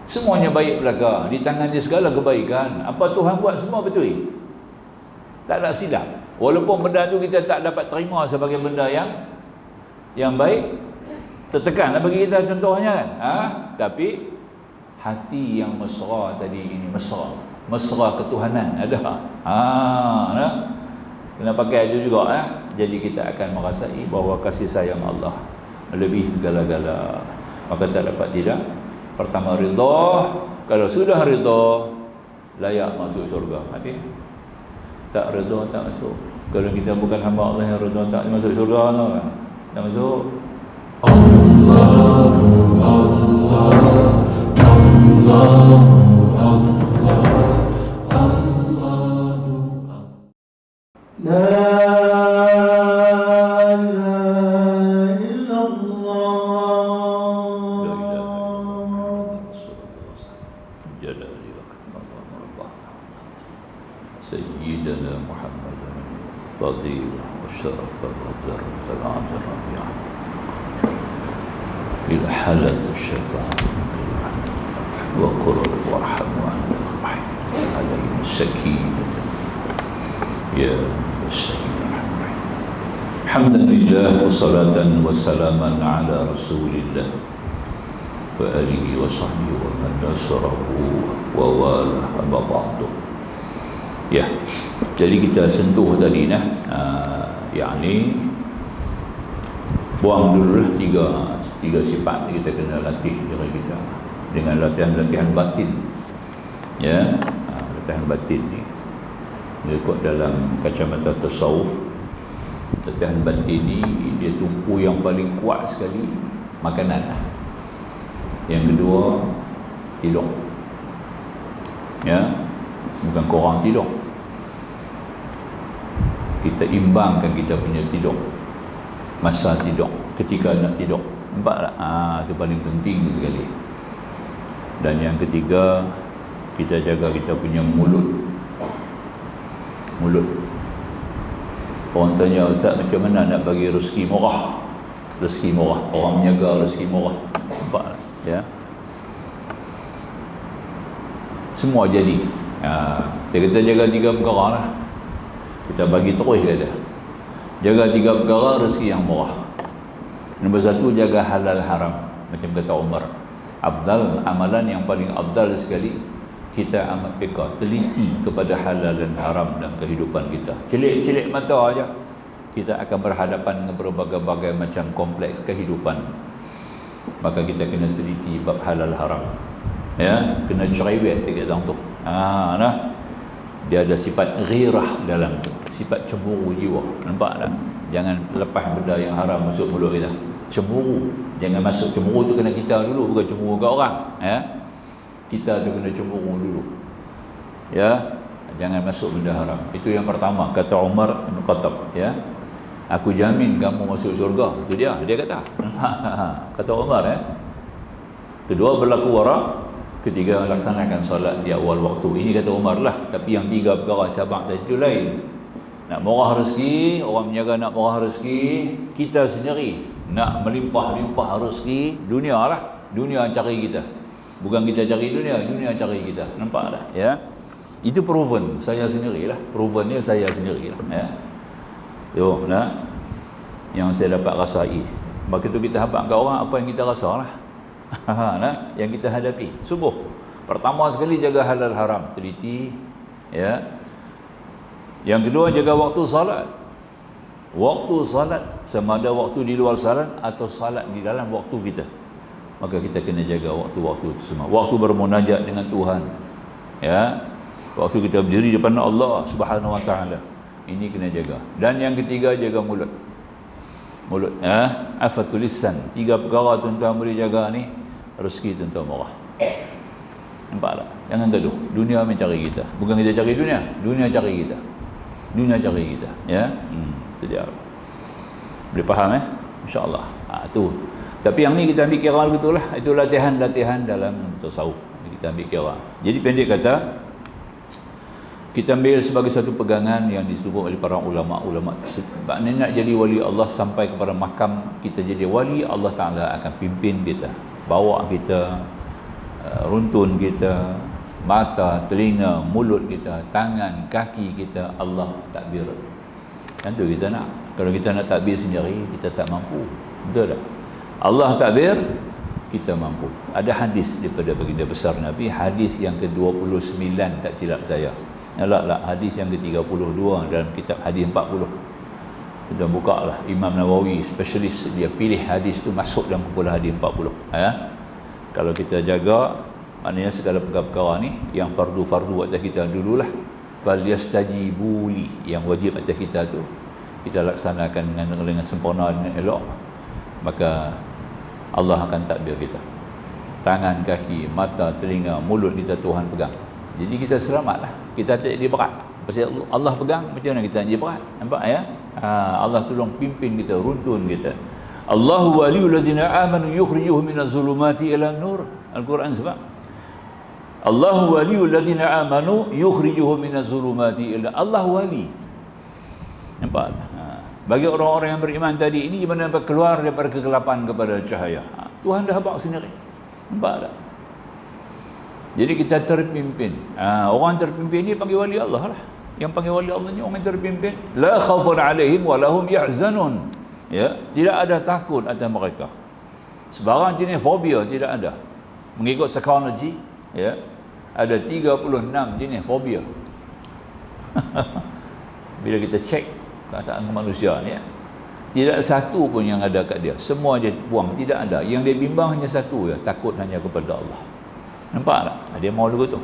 Semuanya baik belaka, di tangan dia segala kebaikan. Apa Tuhan buat semua betul, tak ada silap. Walaupun benda tu kita tak dapat terima sebagai benda yang baik, tertekan bagi kita contohnya kan, tapi hati yang mesra tadi ini, mesra ketuhanan ada, kena pakai itu juga, jadi kita akan merasai bahawa kasih sayang Allah lebih segala-gala. Maka tak dapat tidak. Pertama ridha, kalau sudah ridha layak masuk syurga. Habis tak ridha tak masuk. Kalau kita bukan hamba Allah yang ridha tak masuk syurga, tak masuk. سيدنا محمد فضيلة وشرف والدرجة الرفيعة إلى حالة الشفاعة وقرب وارحم وأنت الرحيم علينا السكينة يا سيدنا محمد. حمدا لله وصلاة وسلاما على رسول الله وآله وصحبه ومن نصره ووالاه أما بعد. Ya, jadi kita sentuh tadi yakni buang dulu lah tiga sifat kita kena latih diri kita dengan latihan batin. Ya, latihan batin ni ikut dalam kacamata tasawuf, latihan batin ni dia tumpu yang paling kuat sekali makanan. Yang kedua tidur. Ya, bukan korang tidur, kita imbangkan kita punya tidur, masa tidur, ketika nak tidur. Nampak tak? Itu paling penting sekali. Dan yang ketiga, kita jaga kita punya mulut. Orang tanya, Ustaz, macam mana nak bagi rezeki murah? Rezeki murah, orang menjaga rezeki murah. Nampak tak? Ya, semua jadi. Kita jaga 3 perkara lah. Kita bagi terus kata. Jaga 3 perkara rezeki yang murah. Nombor 1, jaga halal haram. Macam kata Umar, amalan yang paling afdal sekali kita amat peka, teliti kepada halal dan haram dalam kehidupan kita. Celik-celik mata aja kita akan berhadapan dengan berbagai-bagai macam kompleks kehidupan. Maka kita kena teliti bab halal haram. Ya, kena cerewet dekat dalam tu. Dia ada sifat ghirah dalam tu, sifat cemburu jiwa. Nampak tak? Jangan lepas benda yang haram masuk mulut kita. Cemburu, jangan masuk. Cemburu tu kena kita dulu, bukan cemburu kat orang. Ya, kita tu kena cemburu dulu. Ya, jangan masuk benda haram. Itu yang pertama, kata Umar bin Khattab. Ya, aku jamin kamu masuk syurga. Itu dia kata. Kata Umar. Ya. Kedua, berlaku wara'. Ketiga, laksanakan solat di awal waktu. Ini kata Umar lah. Tapi yang 3 perkara syabak tadi itu lain. Nak murah rezeki, orang menjaga nak murah rezeki. Kita sendiri nak melimpah-limpah rezeki, dunia lah. Dunia cari kita, bukan kita cari dunia, dunia cari kita. Nampak tak? Ya, itu proven saya sendirilah. Provennya saya sendirilah. Ya, yo, nah, yang saya dapat rasai. Begitu kita habaq kat orang, apa yang kita rasa lah. Nah, yang kita hadapi. Subuh pertama sekali jaga halal haram, teliti. Ya, yang kedua jaga waktu salat. Waktu salat, sama ada waktu di luar salat atau salat di dalam waktu kita. Maka kita kena jaga waktu-waktu itu semua. Waktu bermunajat dengan Tuhan. Ya, waktu kita berdiri depan Allah Subhanahu Wa Taala. Ini kena jaga. Dan yang ketiga, jaga mulut. Mulut, afatul lisan. 3 perkara tuan-tuan boleh jaga ni, rezeki tuan-tuan murah. Nampak tak? Jangan gaduh. Dunia mencari kita, bukan kita cari dunia. Dunia cari kita. Dunia cari kita. Ya, itu dia. Boleh faham insya-Allah. Tu. Tapi yang ni kita ambil kira begitulah. Itu latihan-latihan dalam tasawuf. Kita ambil kira. Jadi pendek kata, kita ambil sebagai satu pegangan yang disebut oleh para ulama-ulama. Maknanya nak jadi wali Allah sampai kepada makam kita jadi wali, Allah Ta'ala akan pimpin kita. bawa kita, runtun kita, mata, telinga, mulut kita, tangan, kaki kita, Allah takbir. Kan tu kita nak. Kalau kita nak takbir sendiri, kita tak mampu. Betul tak? Allah takbir, kita mampu. Ada hadis daripada baginda besar Nabi, hadis yang ke-29 tak silap saya. Lah, hadis yang ke-32 dalam kitab hadis 40. Kita buka lah, Imam Nawawi spesialis, dia pilih hadis tu masuk dalam kumpulan hadis 40. Kalau kita jaga, maknanya segala perkara-perkara ni yang fardu-fardu atas kita dululah, fal yastajibu li, yang wajib atas kita tu kita laksanakan dengan sempurna, dengan elok, maka Allah akan takbir kita. Tangan, kaki, mata, telinga, mulut kita Tuhan pegang. Jadi kita selamatlah. Kita tak jadi berat. Pasal Allah pegang, macam mana kita jadi berat? Nampak ya? Allah tolong pimpin kita, runtun kita. Allahu waliyul ladzina amanu yukhrijuhum minaz zulumati ila nur. Al-Quran sebab Allahu waliyul ladzina amanu yukhrijuhum minaz zulumati ila, Allah wali. Nampak? Bagi orang-orang yang beriman tadi ini, gimana keluar daripada kegelapan kepada cahaya. Tuhan dah bawa sendiri. Nampak tak? Jadi kita terpimpin. Orang terpimpin ni panggil wali Allah lah. Yang panggil wali Allah ni orang yang terpimpin. La khawfun alaihim wa lahum yahzanun. Ya, tidak ada takut atas mereka. Sebarang jenis fobia tidak ada. Mengikut psikologi, ya, ada 36 jenis fobia. Bila kita cek keadaan manusia ni, tidak satu pun yang ada kat dia, semua dia buang, tidak ada. Yang dia bimbang hanya satu ya, takut hanya kepada Allah. Nampak tak? Dia mau lugu tu.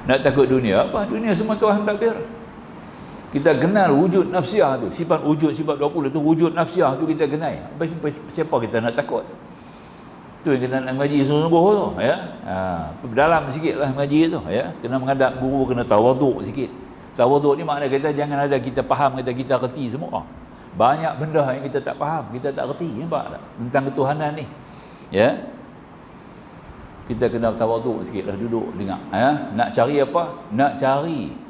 Nak takut dunia apa? Dunia semua Tuhan takdir. Kita kenal wujud nafsiah tu, sifat wujud, sifat 20 tu, wujud nafsiah tu kita kenal. Siapa kita nak takut? Tu yang kena nak ngaji sungguh-sungguh tu, ya. Dalam sikitlah ngaji tu, ya. Kena menghadap guru, kena tawaduk sikit. Tawaduk ni makna kita jangan ada kita faham, kita reti semua. Banyak benda yang kita tak faham, kita tak reti, nampak tak? Tentang ketuhanan ni. Ya. Kita kena tawaduk sikitlah, duduk dengar, ya. Nak cari apa? Nak cari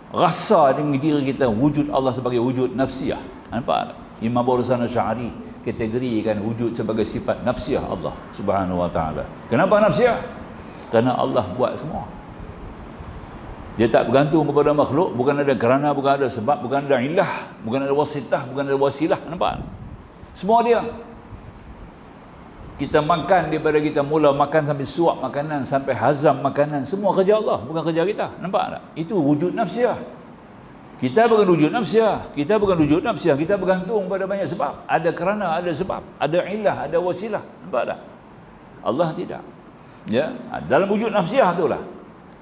rasa dengan diri kita wujud Allah sebagai wujud nafsiah. Nampak tak? Imam Abu Hasan Asy'ari kategorikan wujud sebagai sifat nafsiah Allah Subhanahu wa taala. Kenapa nafsiah? Kerana Allah buat semua. Dia tak bergantung kepada makhluk, bukan ada kerana, bukan ada sebab, bukan ada ilah, bukan ada wasitah, bukan ada wasilah. Nampak? Semua dia. Kita makan daripada kita mula makan sampai suap makanan, sampai hazam makanan, semua kerja Allah, bukan kerja kita. Nampak tak? Itu wujud nafsiah. Kita bukan wujud nafsiah. Kita bukan wujud nafsiah. Kita bergantung pada banyak sebab. Ada kerana, ada sebab, ada ilah, ada wasilah. Nampak tak? Allah tidak. Ya, dalam wujud nafsiah itulah.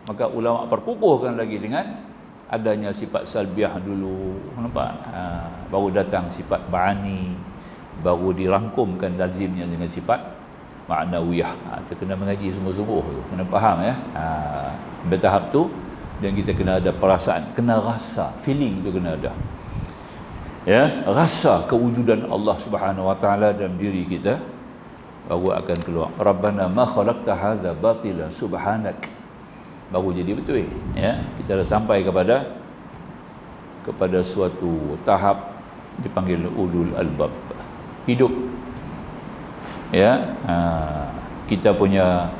Maka ulama perkukuhkan lagi dengan adanya sifat salbiah dulu. Nampak? Baru datang sifat ba'ani, baru dirangkumkan lazimnya dengan sifat ma'nawiyah. Kita kena mengaji sungguh-sungguh tu, kena faham ya. Bertahap tu, dan kita kena ada perasaan, kena rasa, feeling tu kena ada. Ya, rasa kewujudan Allah Subhanahu wa taala dalam diri kita, baru akan keluar Rabbana ma khalaqta hadza batila subhanak. Baru jadi betul. Ya, kita dah sampai kepada suatu tahap dipanggil ulul albab, hidup. Ya, kita punya,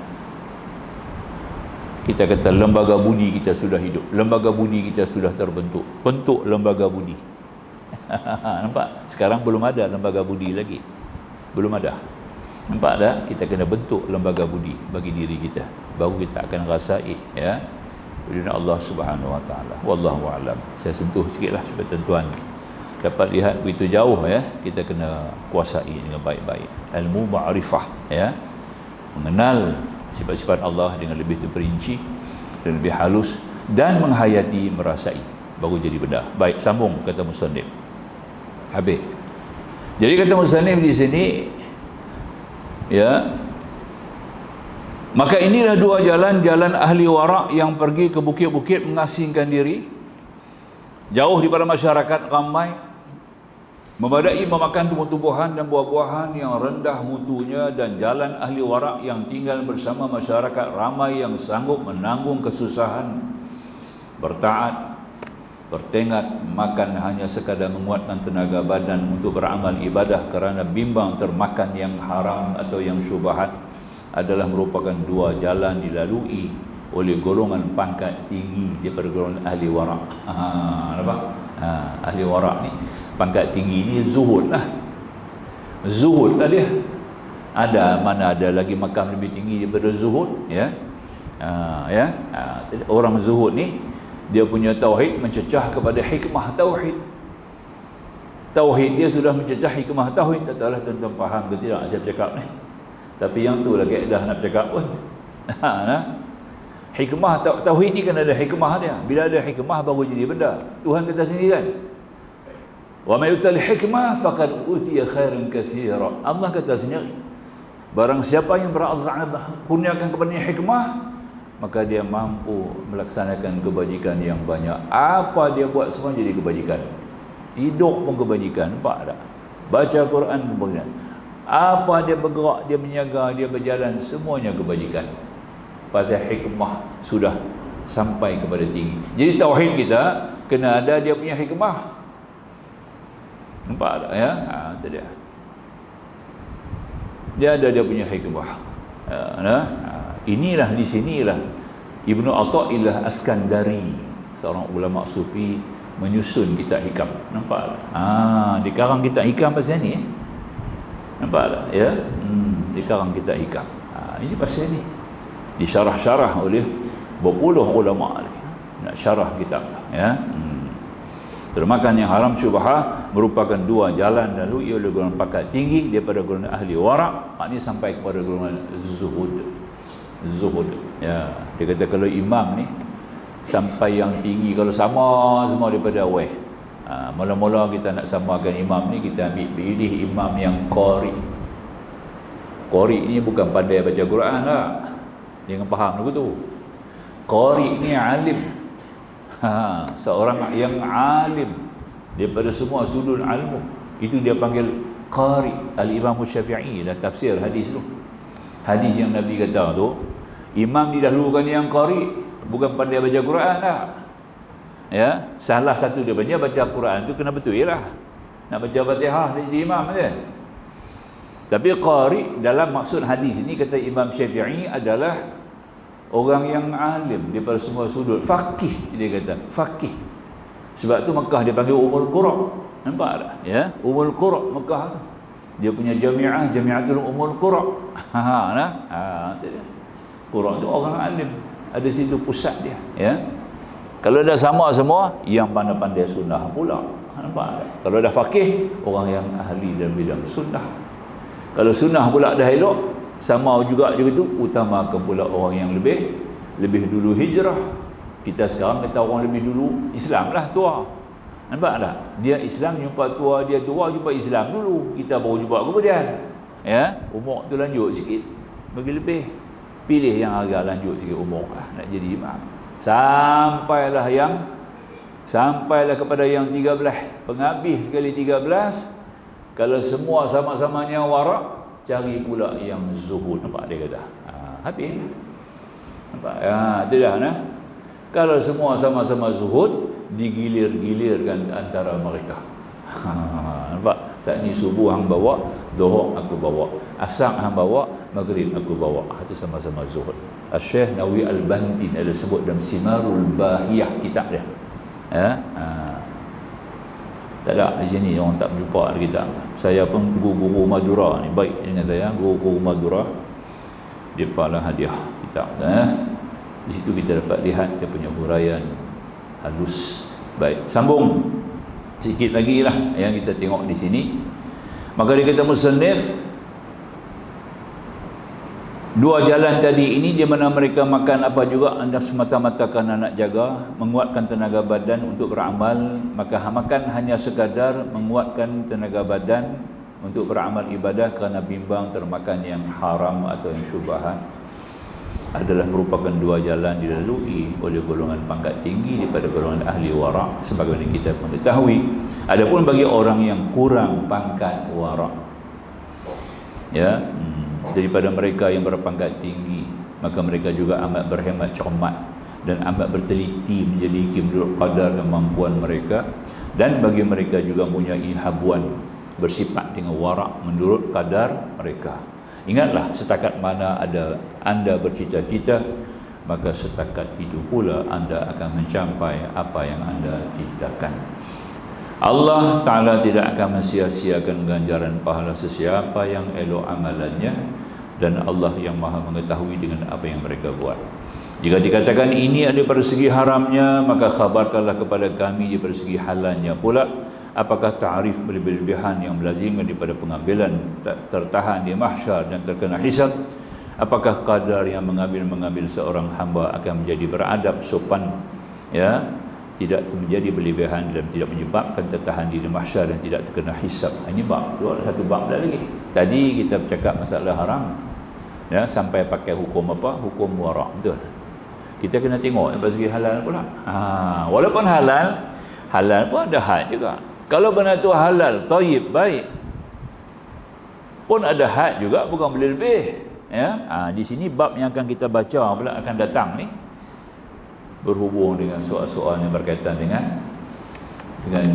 kita kata lembaga budi kita sudah hidup, lembaga budi kita sudah terbentuk, bentuk lembaga budi. Nampak? Sekarang belum ada lembaga budi lagi, belum ada. Nampak tak? Kita kena bentuk lembaga budi bagi diri kita, baru kita akan rasai ya wujud Allah Subhanahu wa taala. Wallahu a'lam. Saya sentuh sikitlah supaya tuan-tuan dapat lihat begitu jauh ya, kita kena kuasai dengan baik-baik. Ilmu ma'rifah ya, mengenal sifat-sifat Allah dengan lebih terperinci dan lebih halus, dan menghayati, merasai, baru jadi benar. Baik, sambung kata musannif. Habis. Jadi kata musannif di sini ya, maka inilah dua jalan ahli warak yang pergi ke bukit-bukit mengasingkan diri, jauh daripada masyarakat ramai, memadai memakan tumbuh-tumbuhan dan buah-buahan yang rendah mutunya, dan jalan ahli warak yang tinggal bersama masyarakat ramai yang sanggup menanggung kesusahan, bertaat, bertengat, makan hanya sekadar menguatkan tenaga badan untuk beramal ibadah kerana bimbang termakan yang haram atau yang syubhat, adalah merupakan dua jalan dilalui oleh golongan pangkat tinggi daripada golongan ahli warak. Nampak? Ahli warak ni pangkat tinggi ni zuhud lah. Zuhud lah dia. Mana ada lagi makam lebih tinggi daripada zuhud, ya. Orang zuhud ni dia punya tauhid mencecah kepada hikmah tauhid. Tauhid dia sudah mencecah hikmah tauhid. Tak tahulah tuan-tuan faham ke tidak saya bercakap ni. Tapi yang tu lah kaedah nak bercakap pun. Hikmah tauhid ni kan ada hikmah dia. Bila ada hikmah baru jadi benda. Tuhan kata sendiri kan, wa may yutal hikmah faqad utiya khairan katsira. Allah kata sendiri, barang siapa yang Allah kurniakan kepadanya hikmah, maka dia mampu melaksanakan kebajikan yang banyak. Apa dia buat semua jadi kebajikan. Hidup pun kebajikan, nampak tak? Baca Quran pun kebajikan. Apa dia bergerak, dia menjaga, dia berjalan, semuanya kebajikan. Pasal hikmah sudah sampai kepada tinggi. Jadi tauhid kita kena ada dia punya hikmah. Nampak tak ya? Itu dia. Dia ada dia punya hikmah. Inilah di sinilah Ibnu Athaillah Askandari, seorang ulama sufi, menyusun kitab hikam. Nampak tak? Di karang kitab hikam pasal ni. Nampak tak ya? Di karang kitab hikam. Ini pasal ni. Disyarah-syarah oleh berpuluh ulama nak syarah kitab ya. Termakan yang haram syubhah merupakan dua jalan lalui oleh golongan pangkat tinggi daripada golongan ahli warak, maknanya sampai kepada golongan zuhud ya. Dia kata kalau imam ni sampai yang tinggi, kalau sama semua daripada awal, mula-mula kita nak samakan imam ni, kita ambil pilih imam yang qari. Qari ni bukan pandai baca Quran lah, jangan faham lagu tu. Qari ni alim. Seorang yang alim daripada semua sudut ilmu, itu dia panggil qari. Al-Imam Syafi'i lah tafsir hadis tu. Hadis yang Nabi kata tu, imam didahulukan yang qari, bukan pandai baca Quran lah. Ya, salah satu dia baca Quran tu kena betul lah. Nak baca Fatihah dia jadi imam dia. Tapi qari dalam maksud hadis ini kata Imam Syafi'i adalah orang yang alim daripada semua sudut, faqih. Dia kata faqih. Sebab tu Mekah dia panggil Ummul Qura. Nampak tak ya? Ummul Qura Mekah tu. Dia punya jami'ah, Jami'atul Ummul Qura. Itu dia. Qura tu orang alim. Ada situ pusat dia ya. Kalau dah sama semua, yang pandai-pandai sunnah pula. Nampak tak? Kalau dah faqih, orang yang ahli dalam bidang sunnah. Kalau sunnah pula dah elok, sama juga tu, utamakan pula orang yang lebih dulu hijrah. Kita sekarang kata orang lebih dulu Islam lah tua. Nampak tak? Dia Islam jumpa tua, dia tua jumpa Islam dulu, kita baru jumpa kemudian. Ya, umur tu lanjut sikit, bagi lebih. Pilih yang agak lanjut sikit umur lah, nak jadi imam. Sampailah kepada yang 13, penghabis sekali 13. Kalau semua sama-samanya warak, cari pula yang zuhud. Nampak dia kata habis. Nampak? Itu dah nah. Kalau semua sama-sama zuhud, digilir-gilirkan antara mereka. Nampak? Saat ni subuh hang bawa, zuhur aku bawa, asar hang bawa, maghrib aku bawa. Itu sama-sama zuhud. Syekh Nawawi Al-Bantin ada sebut dalam Simarul Bahiyah kitab dia. Tak ada di sini orang tak berjumpa ada kitab. Saya pun guru-guru Madura ni baik dengan saya, guru-guru Madura dia pahala hadiah kitab. Di situ kita dapat lihat dia punya huraian halus. Baik, sambung sikit lagi lah yang kita tengok di sini. Maka dia kata musannif, dua jalan tadi ini di mana mereka makan apa juga anda semata-mata kerana nak jaga, menguatkan tenaga badan untuk beramal. Maka makan hanya sekadar menguatkan tenaga badan untuk beramal ibadah kerana bimbang termakan yang haram atau yang syubhat, adalah merupakan dua jalan dilalui oleh golongan pangkat tinggi daripada golongan ahli warak, sebagaimana kita mengetahui. Adapun bagi orang yang kurang pangkat warak, ya, daripada mereka yang berpangkat tinggi, maka mereka juga amat berhemat cermat dan amat berteliti menjeliki menurut kadar kemampuan mereka. Dan bagi mereka juga mempunyai habuan bersifat dengan warak menurut kadar mereka. Ingatlah, setakat mana anda bercita-cita, maka setakat itu pula anda akan mencapai apa yang anda citakan. Allah Ta'ala tidak akan mensia-siakan ganjaran pahala sesiapa yang elok amalannya, dan Allah yang maha mengetahui dengan apa yang mereka buat. Jika dikatakan ini ada pada segi haramnya, maka khabarkanlah kepada kami di pada segi halalnya pula. Apakah ta'rif berlebihan yang melazimkan daripada pengambilan tertahan di mahsyar dan terkena hisab? Apakah kadar yang mengambil seorang hamba akan menjadi beradab, sopan, ya, tidak menjadi berlebihan dan tidak menyebabkan tertahan di mahsyar dan tidak terkena hisab? Ini bab, satu bab lagi. Tadi kita bercakap masalah haram, ya, sampai pakai hukum apa? Hukum wara', betul. Kita kena tengok dari segi halal pula. Walaupun halal pun ada had juga. Kalau benda tu halal, thayyib, baik, pun ada had juga, bukan boleh lebih, ya. Di sini bab yang akan kita baca pula akan datang ni, berhubung dengan soal-soal yang berkaitan dengan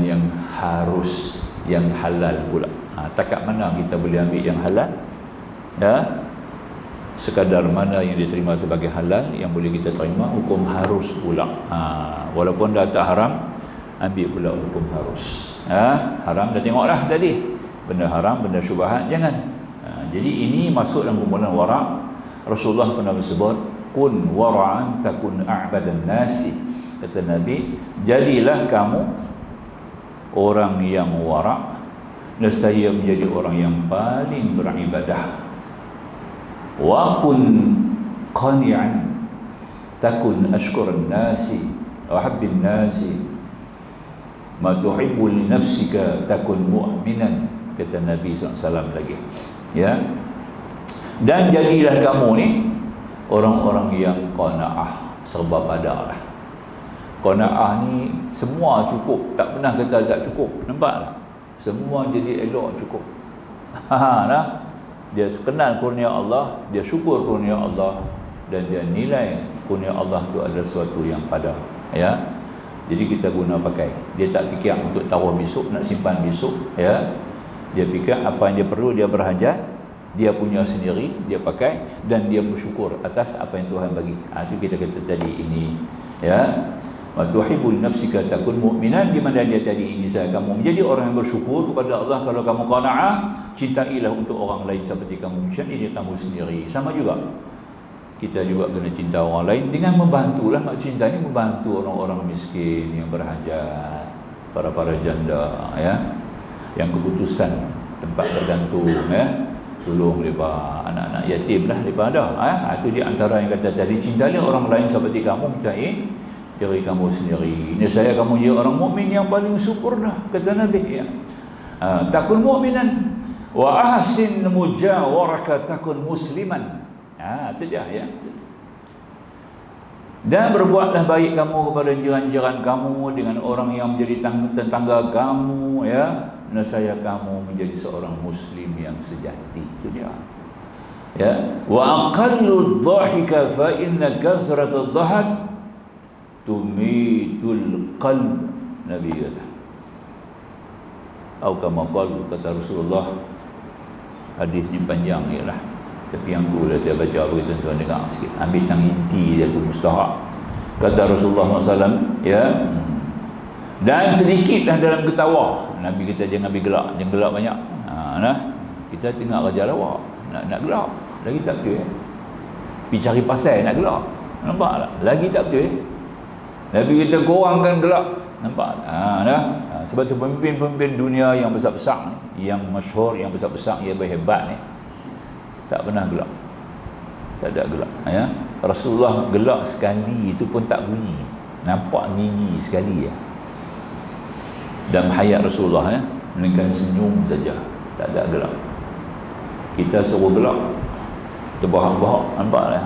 yang harus, yang halal pula. Takat mana kita boleh ambil yang halal, ya, sekadar mana yang diterima sebagai halal yang boleh kita terima, hukum harus pula. Walaupun dah tak haram, ambil pula hukum harus. Haram dah tengok dah tadi, benda haram, benda syubhat jangan. Jadi ini masuk dalam kumpulan wara'. Rasulullah pernah bersebut, kun wara'an takun a'badan nasi. Kata Nabi, jadilah kamu orang yang wara', nescaya menjadi orang yang paling beribadah. Wa kun qani'an takun ashkuran nasi wa habbin nasi ma tuhibbu li nafsika takun mu'minan. Kata Nabi SAW lagi, ya, dan jadilah kamu ni orang-orang yang qanaah, serba pada lah. Qanaah ni semua cukup, tak pernah kata tak cukup. Nampak tak? Semua jadi elok, cukup. Nah, dia kenal kurnia Allah, dia syukur kurnia Allah, dan dia nilai kurnia Allah itu adalah sesuatu yang padah, ya. Jadi kita guna pakai. Dia tak fikir untuk taruh besok, nak simpan besok, ya. Dia fikir apa yang dia perlu, dia berhajat, dia punya sendiri, dia pakai, dan dia bersyukur atas apa yang Tuhan bagi. Itu kita kata tadi ini, ya. Wa tuhibbul nafsika takun mu'minan, di mana dia tadi ini, saya kamu menjadi orang yang bersyukur kepada Allah. Kalau kamu qanaah, cintailah untuk orang lain seperti kamu cintai kamu sendiri. Sama juga, kita juga kena cinta orang lain dengan membantulah. Mak cinta ni membantu orang-orang miskin yang berhajat, para janda, ya, yang keputusan tempat bergantung, ya, tolong mereka, anak-anak yatim lah mereka ada. Itu di antara yang kata tadi, cintalah orang lain seperti kamu cintai diri kamu sendiri. Ini saya kamu jadi orang mukmin yang paling sempurna, kata Nabi, ya. Takun mu'minan wa ahsin mujawaraka takun musliman. Itu dia, ya. Dan berbuatlah baik kamu kepada jiran-jiran kamu dengan orang yang menjadi tetangga kamu, ya. Nescaya kamu menjadi seorang muslim yang sejati. Itu dia, ya. Wa aqallu dhahika fa inna kasrata dhahak tumitul qalb. Nabi kata, atau kama kata Rasulullah. Hadis ni panjang ialah, tapi yang tu lah saya baca bagi tuan-tuan dengar sikit. Ambil yang inti dia tu mustahak. Kata Rasulullah SAW, ya, dan sedikitlah dalam ketawa. Nabi kita jangan ambil gelak, jangan gelak banyak. Kita tengok raja lawak, nak gelak lagi tak betul, pergi cari pasal nak gelak, nampak tak? Lagi tak betul. Nabi kita kurangkan gelak, nampak tak? Sebab tu pemimpin-pemimpin dunia yang besar-besar ni, yang masyhur, yang besar-besar, yang berhebat ni, tak pernah gelak, tak ada gelak, ya. Rasulullah gelak sekali itu pun tak bunyi, nampak gigi sekali, ya. Dalam hayat Rasulullah, ya, melainkan senyum saja, tak ada gelak. Kita suruh gelak, terbahak-bahak, nampak tak?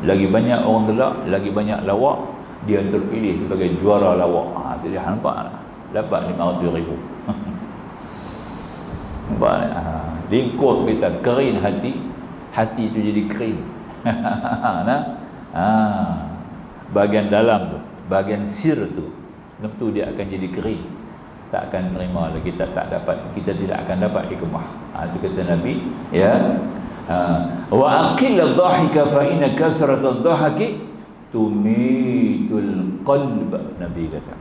Lagi banyak orang gelak, lagi banyak lawak, dia terpilih sebagai juara lawak. Itu dia, nampak tak? Dapat 500,000. Nampak tak? Lingkup kita, kering hati itu jadi kering. Bahagian dalam tu, bahagian sir tu, tentu dia akan jadi kering. tak akan terima lagi, kita tidak akan dapat hikmah. Itu kata Nabi, ya. Wa aqil ad-dhahika fa inna kasrat ad-dhahaki tumitul qalb. Nabi kata,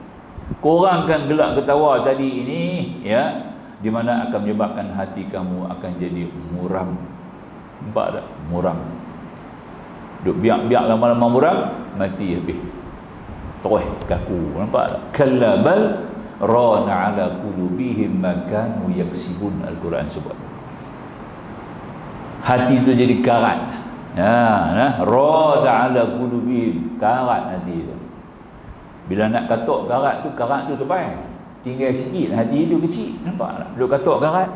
kurangkan gelak ketawa tadi ini, ya, di mana akan menyebabkan hati kamu akan jadi muram. Nampak tak? Muram. Duk biak-biak lama-lama muram, mati habis. Terus kaku. Nampak tak? Kalla bal rana ala qulubihim ma kanu yaksibun. Al-Quran sebut. Hati itu jadi karat. Rana ala qulubihim, karat hati itu. Bila nak katuk karat tu tebal. Tinggal sikit, hati itu kecil. Nampak tak? Duk katuk karat.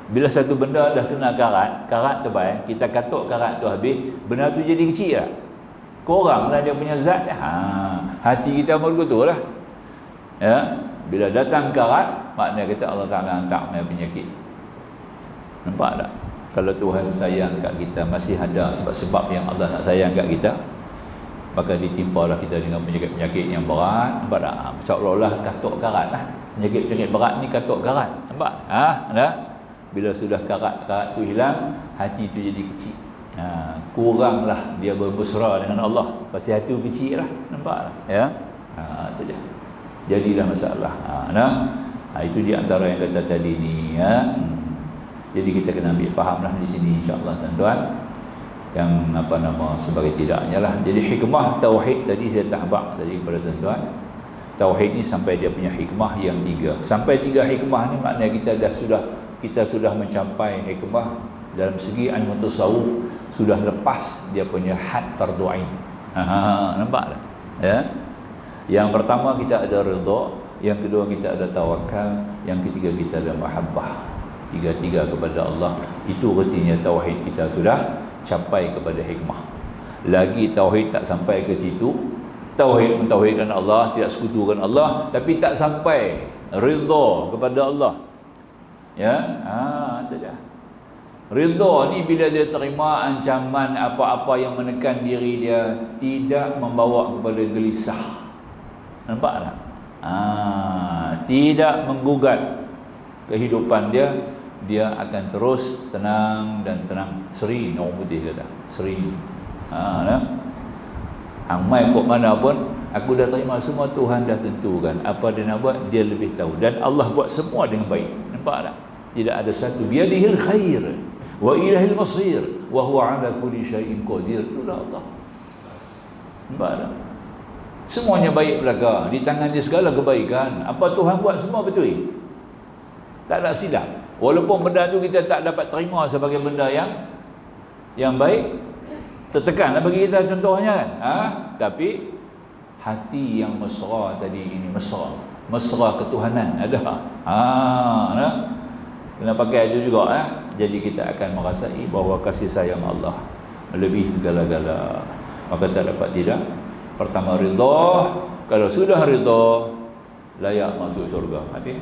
Bila satu benda dah kena karat tebal, kita katuk karat tu habis, benda tu jadi kecil tak? Kuranglah dia punya zat. Hati kita pun begitu lah. Ya, bila datang karat, maknanya kata Allah Ta'ala hantar penyakit. Nampak tak? Kalau Tuhan sayang kat kita, masih ada sebab-sebab yang Allah nak sayang kat kita, maka ditimpalah kita dengan penyakit-penyakit yang berat. Nampak tak? Seolah-olah katuk karat lah. Penyakit-penyakit berat ni katuk karat. Nampak? Dah? Bila sudah karat tu hilang, hati tu jadi kecil. Kuranglah dia bermesra dengan Allah. Pasal hati tu kecil lah. Nampak tak? Ya? Itu je. Jadilah masalah. Itu di antara yang kata tadi ni, ya. Jadi kita kena ambil fahamlah di sini, insya-Allah, tuan-tuan. Yang sebagai tidaknya lah. Jadi hikmah tauhid tadi saya tahbak tadi kepada tuan-tuan. Tauhid ni sampai dia punya hikmah yang 3. Sampai 3 hikmah ni maknanya kita sudah mencapai hikmah dalam segi ilmu tasawuf, sudah lepas dia punya had fardu ain. Nampak tak? Ya. Yang pertama kita ada redha, yang kedua kita ada tawakal, yang ketiga kita ada mahabbah. Tiga-tiga kepada Allah. Itu artinya tauhid kita sudah capai kepada hikmah. Lagi tauhid tak sampai ke situ. Tauhid mentauhidkan Allah, tidak sekutukan Allah, tapi tak sampai redha kepada Allah. Ya, itu dia. Redha ni bila dia terima ancaman apa-apa yang menekan diri dia, tidak membawa kepada gelisah. Nampak tak? Tidak menggugat kehidupan dia, dia akan terus tenang dan tenang. Seri, orang putih kata. Seri. Amai kok mana pun, aku dah terima semua, Tuhan dah tentukan. Apa dia nak buat, dia lebih tahu. Dan Allah buat semua dengan baik. Nampak tak? Tidak ada satu. Biyadihil khair wa ilahil masir wa huwa ala kulli syai'in qadir. Itulah Allah. Nampak tak? Semuanya baik belaka. Di tangan dia segala kebaikan. Apa Tuhan buat semua betul. Tak ada silap. Walaupun benda tu kita tak dapat terima sebagai benda yang baik, tertekanlah bagi kita contohnya kan. Tapi hati yang mesra tadi ini, mesra ketuhanan ada. Kena pakai itu juga. Jadi kita akan merasai bahawa kasih sayang Allah melebihi segala-gala. Maka tak dapat tidak. Pertama ridha. Kalau sudah ridha, layak masuk syurga. Habis.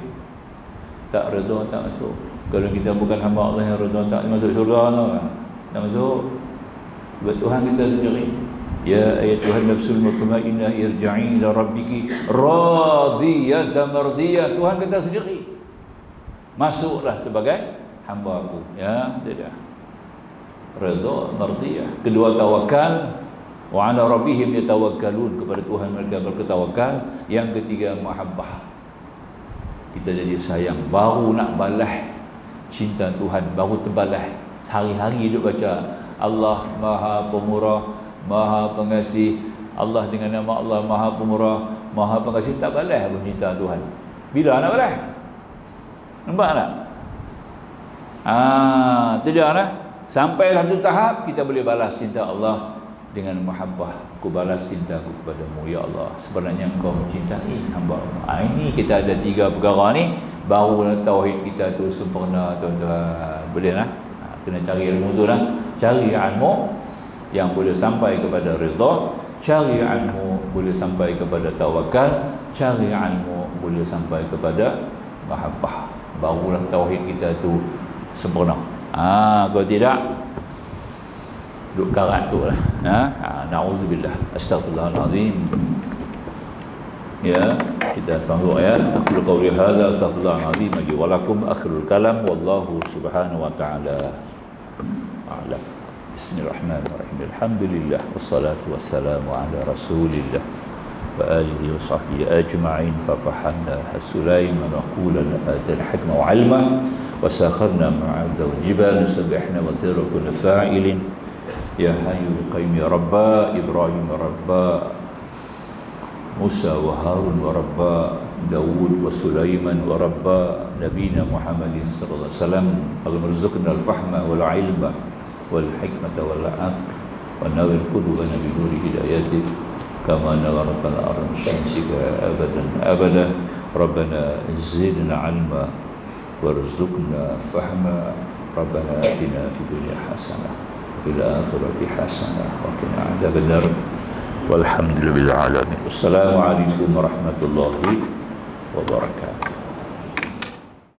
Tak redha tak masuk. Kalau kita bukan hamba Allah yang redha, tak masuk syurga tak masuk. Sebab Tuhan kita sendiri, ya ayatuhan nafsul mutmainnah irji'i ila rabbiki radiyatan mardiyah. Tuhan kita sendiri, masuklah sebagai hamba aku. Ya, tidak redha mardiyah. Kedua tawakal, wa ala rabbihim yatawakkalun, kepada Tuhan mereka bertawakal. Yang ketiga mahabbah. Kita jadi sayang, baru nak balas cinta Tuhan, baru terbalas. Hari-hari duduk baca Allah Maha Pemurah, Maha Pengasih. Allah dengan nama Allah Maha Pemurah, Maha Pengasih, tak balas pun cinta Tuhan. Bila nak balas? Nampak tak? Tidak lah. Sampai satu tahap kita boleh balas cinta Allah dengan mahabbah. Aku balas cintaku kepadamu ya Allah, sebenarnya engkau mencintai hamba-Mu. Ini kita ada 3 perkara ni, baru tauhid kita tu sempurna, tuan-tuan. Boleh lah. Kena cari ilmu tu lah. Cari ilmu yang boleh sampai kepada redha, cari ilmu boleh sampai kepada tawakal, cari ilmu boleh sampai kepada mahabbah. Barulah tauhid kita tu sempurna. Kalau tidak, duk karat tu lah. Na'udzubillah. Astaghfirullahalazim. Ya. Kita tunggu ya. Aku qauli hadza astaghfirullah azim li wa lakum akhirul kalam wallahu subhanahu wa ta'ala a'lam. Bismillahirrahmanirrahim. Alhamdulillah wassalatu wassalamu ala Rasulillah wa alihi wa sahbihi ajma'in. Fafahamna Sulaiman wa qulana atal hikma wa 'ilma wa sakharna ma'ad wal jibal sabbihna wa tira kullu fa'ilin ya hayyu qayyum ya rabba Ibrahim rabba Musa wa Harun wa rabba Dawud wa Sulaiman wa rabba Nabina Muhammadin sallallahu alaihi wasallam. Allahumma rzuqna al-fahma wal 'ilma wal hikmata wal 'aql wa nawwir qulubana bi nuri hidayatik kama nawwarta al-ardha bi shamsika abadan abada. Rabbana zidna 'ilma warzuqna fahma. Rabbana atina fid dunya hasanah wa fil akhirati hasanah wa qina adzaban nar. Walhamdulillahil alamin. Wassalamualaikum warahmatullahi wabarakatuh.